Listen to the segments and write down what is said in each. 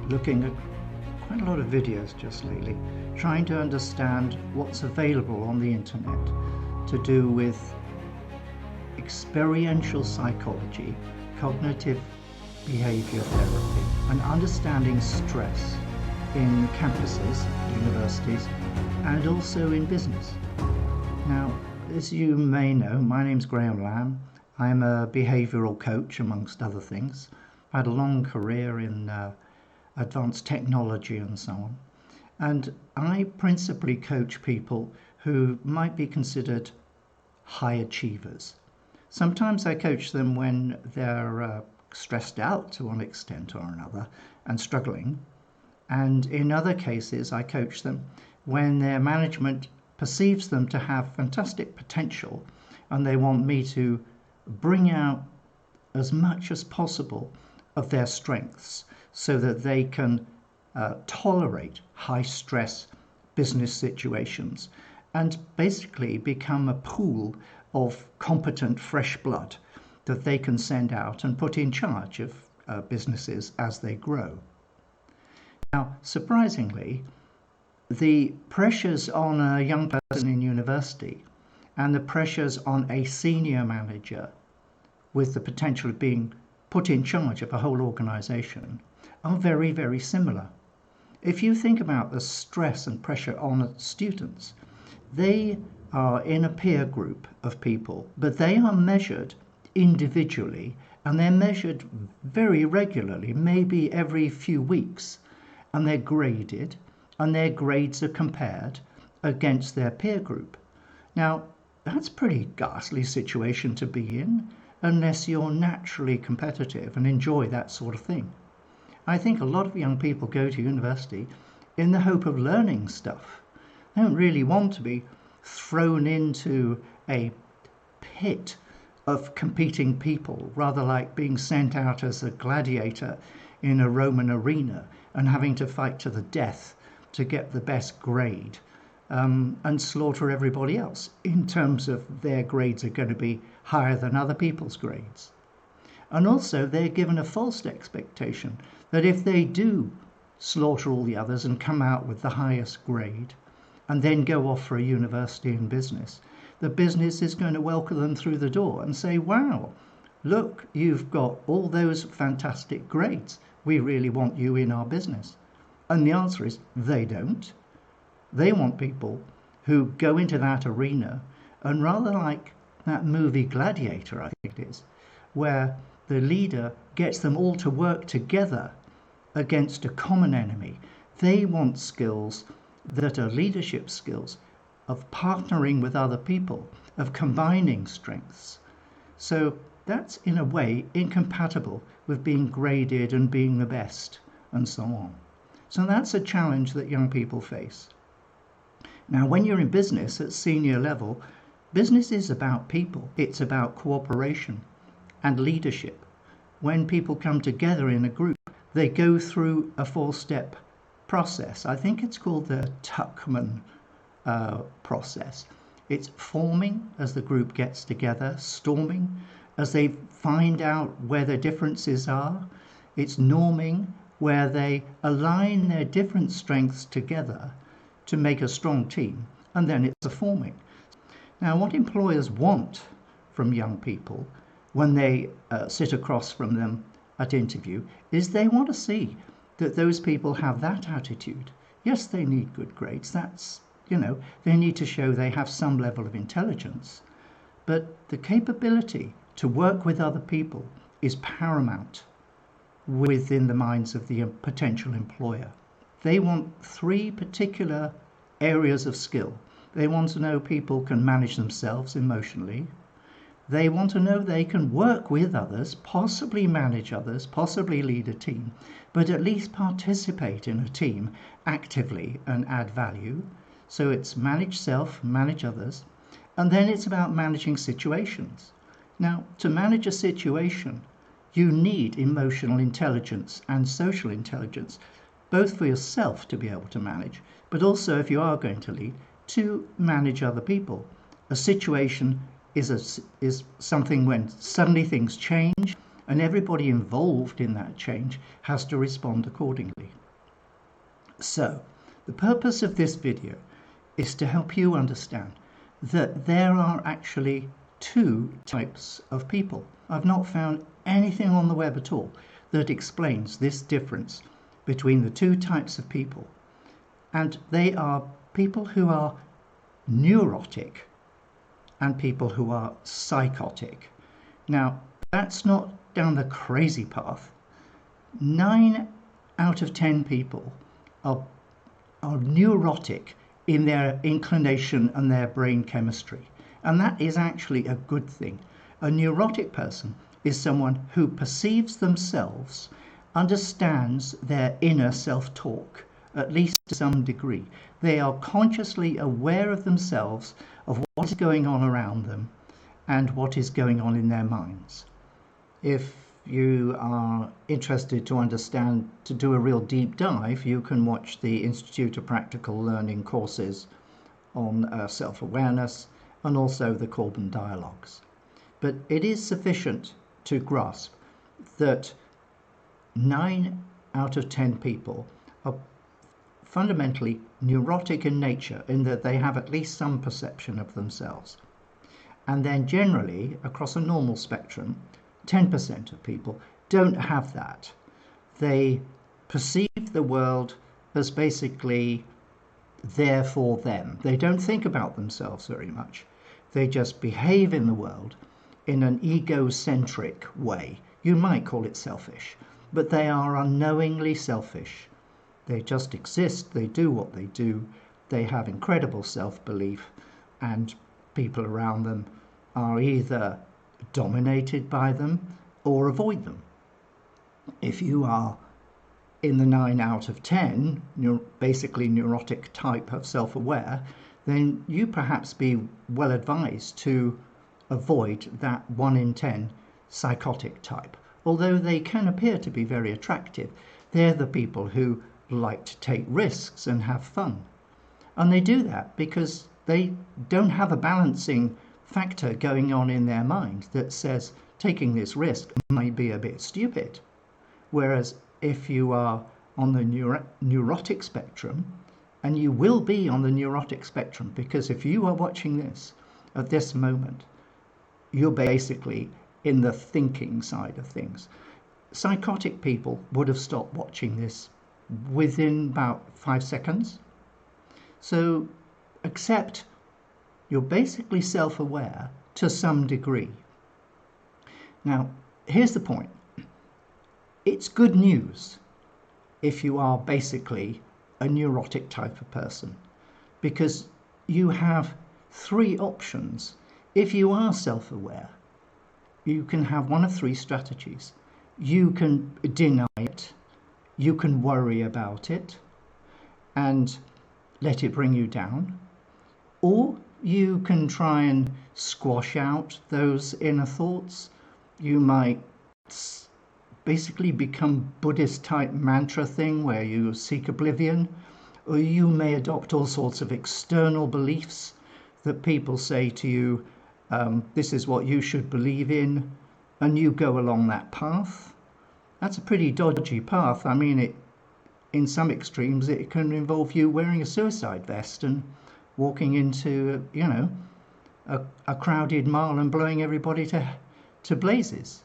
looking at quite a lot of videos just lately, trying to understand what's available on the internet to do with experiential psychology, cognitive behavior therapy, and understanding stress in campuses, universities, and also in business. Now, as you may know, my name's Graham Lamb. I'm a behavioral coach, amongst other things. I had a long career in advanced technology and so on. And I principally coach people who might be considered high achievers. Sometimes I coach them when they're stressed out to one extent or another and struggling. And in other cases, I coach them when their management perceives them to have fantastic potential and they want me to bring out as much as possible of their strengths so that they can tolerate high stress business situations and basically become a pool of competent fresh blood that they can send out and put in charge of businesses as they grow. Now, surprisingly, the pressures on a young person in university and the pressures on a senior manager with the potential of being put in charge of a whole organization are very, very similar. If you think about the stress and pressure on students, they are in a peer group of people, but they are measured individually and they're measured very regularly, maybe every few weeks, and they're graded and their grades are compared against their peer group. Now, that's a pretty ghastly situation to be in unless you're naturally competitive and enjoy that sort of thing. I think a lot of young people go to university in the hope of learning stuff. They don't really want to be thrown into a pit of competing people, rather like being sent out as a gladiator in a Roman arena and having to fight to the death to get the best grade and slaughter everybody else in terms of their grades are going to be higher than other people's grades. And also they're given a false expectation that if they do slaughter all the others and come out with the highest grade and then go off for a university in business, the business is going to welcome them through the door and say, wow, look, you've got all those fantastic grades. We really want you in our business. And the answer is they don't. They want people who go into that arena and rather like that movie Gladiator, I think it is, where the leader gets them all to work together against a common enemy. They want skills that are leadership skills of partnering with other people, of combining strengths. So that's in a way incompatible with being graded and being the best and so on. So that's a challenge that young people face. Now, when you're in business at senior level, business is about people. It's about cooperation and leadership. When people come together in a group, they go through a 4-step process. I think it's called the Tuckman process. It's forming as the group gets together, storming as they find out where their differences are. It's norming, where they align their different strengths together to make a strong team, and then it's a forming. Now, what employers want from young people when they sit across from them at interview is they want to see that those people have that attitude. Yes, they need good grades. That's, they need to show they have some level of intelligence, but the capability to work with other people is paramount within the minds of the potential employer. They want 3 particular areas of skill. They want to know people can manage themselves emotionally. They want to know they can work with others, possibly manage others, possibly lead a team, but at least participate in a team actively and add value. So it's manage self, manage others, and then it's about managing situations. Now, to manage a situation, you need emotional intelligence and social intelligence, both for yourself to be able to manage, but also if you are going to lead, to manage other people. A situation is something when suddenly things change and everybody involved in that change has to respond accordingly. So, the purpose of this video is to help you understand that there are actually two types of people. I've not found anything on the web at all that explains this difference between the two types of people. And they are people who are neurotic and people who are psychotic. Now, that's not down the crazy path. 9 out of 10 people are neurotic in their inclination and their brain chemistry. And that is actually a good thing. A neurotic person is someone who perceives themselves, understands their inner self-talk, at least to some degree. They are consciously aware of themselves, of what is going on around them, and what is going on in their minds. If you are interested to understand, to do a real deep dive, you can watch the Institute of Practical Learning courses on self-awareness and also the Corbin dialogues. But it is sufficient to grasp that 9 out of 10 people are fundamentally neurotic in nature, in that they have at least some perception of themselves. And then generally, across a normal spectrum, 10% of people don't have that. They perceive the world as basically there for them. They don't think about themselves very much. They just behave in the world in an egocentric way. You might call it selfish, but they are unknowingly selfish. They just exist, they do what they do, they have incredible self-belief, and people around them are either dominated by them or avoid them. If you are in the 9 out of 10, basically neurotic type of self-aware, then you perhaps be well advised to avoid that 1 in 10 psychotic type. Although they can appear to be very attractive, they're the people who like to take risks and have fun. And they do that because they don't have a balancing factor going on in their mind that says taking this risk might be a bit stupid. Whereas if you are on the neurotic spectrum, and you will be on the neurotic spectrum, because if you are watching this at this moment, you're basically in the thinking side of things. Psychotic people would have stopped watching this within about 5 seconds. So accept you're basically self-aware to some degree. Now, here's the point. It's good news if you are basically a neurotic type of person, because you have 3 options. If you are self-aware, you can have one of 3 strategies. You can deny it, you can worry about it and let it bring you down, or you can try and squash out those inner thoughts. You might basically become Buddhist type mantra thing where you seek oblivion, or you may adopt all sorts of external beliefs that people say to you, this is what you should believe in, and you go along that path. That's a pretty dodgy path. I mean, in some extremes it can involve you wearing a suicide vest and walking into, a crowded mall and blowing everybody to blazes.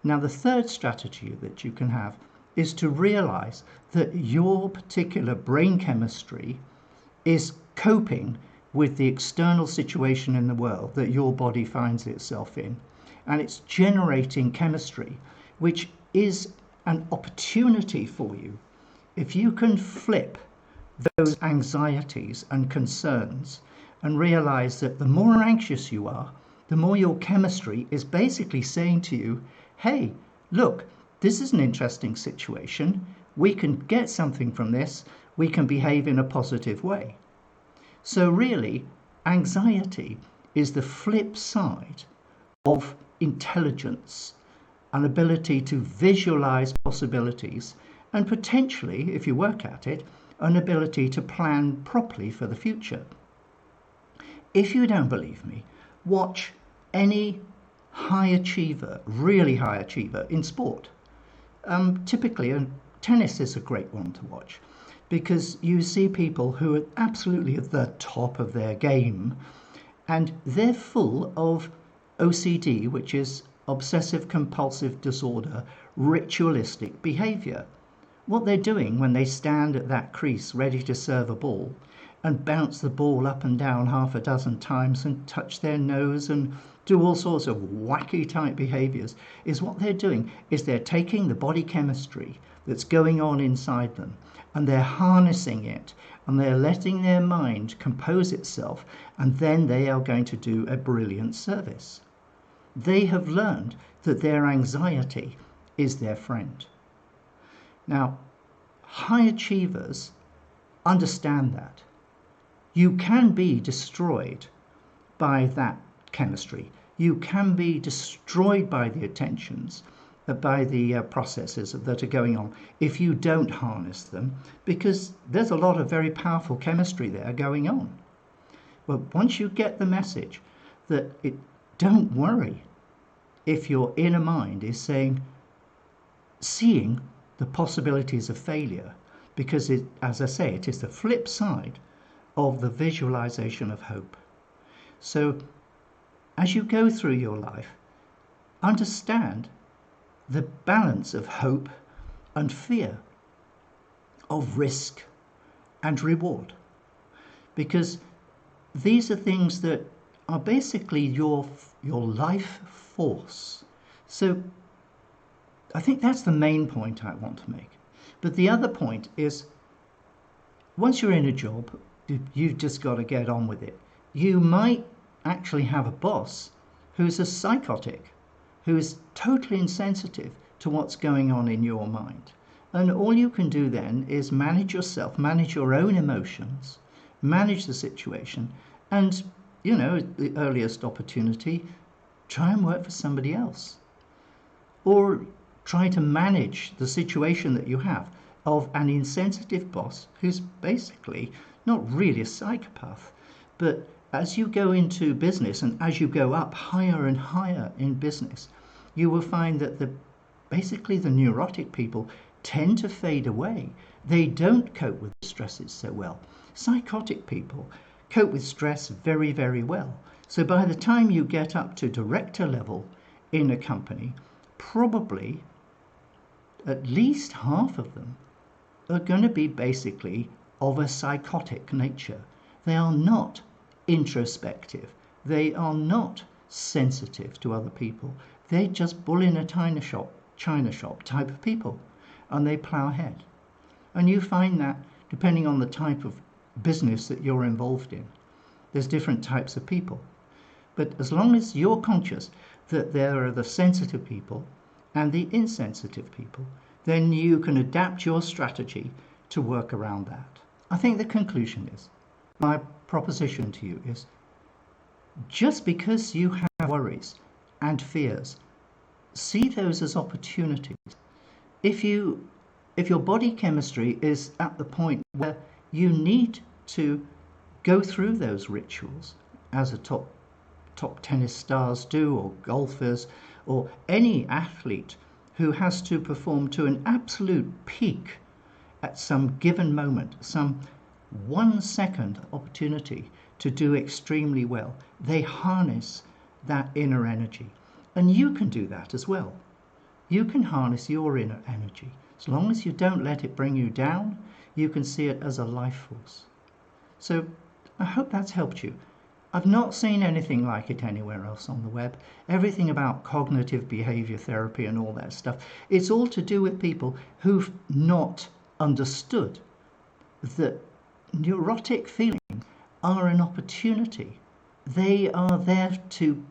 Now, the third strategy that you can have is to realize that your particular brain chemistry is coping with the external situation in the world that your body finds itself in, and it's generating chemistry which is an opportunity for you. If you can flip those anxieties and concerns and realize that the more anxious you are, the more your chemistry is basically saying to you, hey, look, this is an interesting situation. We can get something from this. We can behave in a positive way. So really, anxiety is the flip side of intelligence, an ability to visualize possibilities, and potentially, if you work at it, an ability to plan properly for the future. If you don't believe me, watch any high achiever, really high achiever in sport. Typically, and tennis is a great one to watch because you see people who are absolutely at the top of their game and they're full of OCD, which is obsessive compulsive disorder, ritualistic behavior. What they're doing when they stand at that crease ready to serve a ball and bounce the ball up and down half a dozen times and touch their nose and do all sorts of wacky type behaviors is what they're doing is they're taking the body chemistry that's going on inside them and they're harnessing it and they're letting their mind compose itself, and then they are going to do a brilliant service. They have learned that their anxiety is their friend. Now, high achievers understand that. You can be destroyed by that chemistry. You can be destroyed by the attentions, by the processes that are going on if you don't harness them, because there's a lot of very powerful chemistry there going on. But once you get the message that don't worry if your inner mind is seeing the possibilities of failure, because as I say, it is the flip side of the visualization of hope. So as you go through your life, understand the balance of hope and fear, of risk and reward, because these are things that are basically your life force. So I think that's the main point I want to make. But the other point is, once you're in a job, you've just got to get on with it. You might actually have a boss who's a psychotic, who's totally insensitive to what's going on in your mind. And all you can do then is manage yourself, manage your own emotions, manage the situation, and, at the earliest opportunity, try and work for somebody else. Or try to manage the situation that you have of an insensitive boss who's basically not really a psychopath. But as you go into business and as you go up higher and higher in business, you will find that basically the neurotic people tend to fade away. They don't cope with stresses so well. Psychotic people cope with stress very, very well. So by the time you get up to director level in a company, probably at least half of them are going to be basically of a psychotic nature. They are not introspective. They are not sensitive to other people. They just bull in a china shop type of people, and they plow ahead. And you find that depending on the type of business that you're involved in, there's different types of people. But as long as you're conscious that there are the sensitive people and the insensitive people, then you can adapt your strategy to work around that. I think the conclusion is, my proposition to you is, just because you have worries and fears, see those as opportunities. If your body chemistry is at the point where you need to go through those rituals, as a top tennis stars do, or golfers, or any athlete who has to perform to an absolute peak at some given moment, some 1 second opportunity to do extremely well, they harness that inner energy. And you can do that as well. You can harness your inner energy. As long as you don't let it bring you down, you can see it as a life force. So I hope that's helped you. I've not seen anything like it anywhere else on the web. Everything about cognitive behavior therapy and all that stuff, it's all to do with people who've not understood that neurotic feelings are an opportunity. They are there to,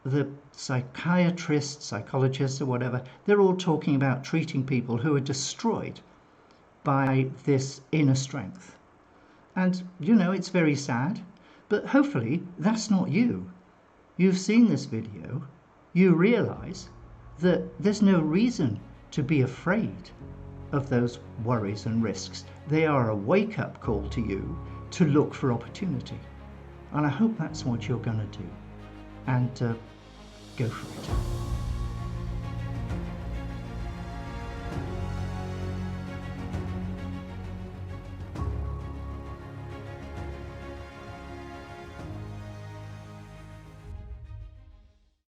the psychiatrists, psychologists, or whatever, they're all talking about treating people who are destroyed by this inner strength. And, it's very sad, but hopefully that's not you. You've seen this video, you realize that there's no reason to be afraid of those worries and risks. They are a wake-up call to you to look for opportunity. And I hope that's what you're going to do. And go for it.